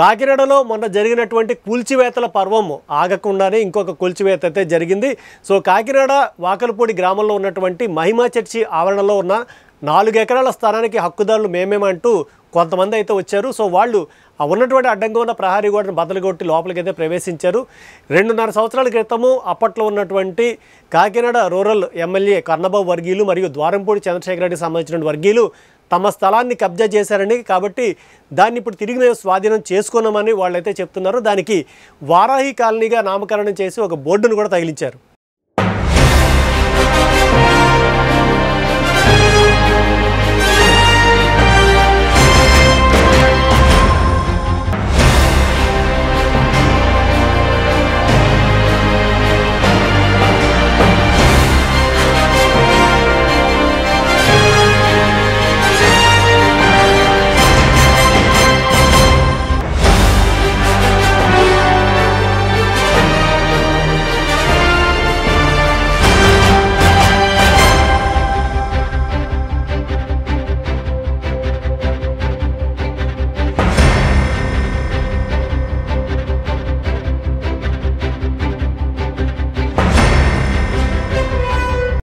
కాకినాడలో మొన్న జరిగినటువంటి కూల్చివేతల పర్వం ఆగకుండానే ఇంకొక కూల్చివేత అయితే జరిగింది. సో కాకినాడ వాకలపూడి గ్రామంలో ఉన్నటువంటి మహిమా చర్చి ఆవరణలో ఉన్న 4 ఎకరాల స్థానానికి హక్కుదారులు మేమేమంటూ కొంతమంది అయితే వచ్చారు. సో వాళ్ళు ఉన్నటువంటి అడ్డంగా ఉన్న ప్రహారీ గోడను బద్దలుగొట్టి లోపలికైతే ప్రవేశించారు. 2.5 సంవత్సరాల క్రితము అప్పట్లో ఉన్నటువంటి కాకినాడ రూరల్ ఎమ్మెల్యే కన్నబాబు వర్గీయులు మరియు ద్వారంపూడి చంద్రశేఖర్ రెడ్డికి సంబంధించిన వర్గీయులు తమ స్థలాన్ని కబ్జా చేశారని, కాబట్టి దాన్ని ఇప్పుడు తిరిగి మేము స్వాధీనం చేసుకున్నామని వాళ్ళైతే చెప్తున్నారు. దానికి వారాహి కాలనీగా నామకరణం చేసి ఒక బోర్డును కూడా తగిలించారు.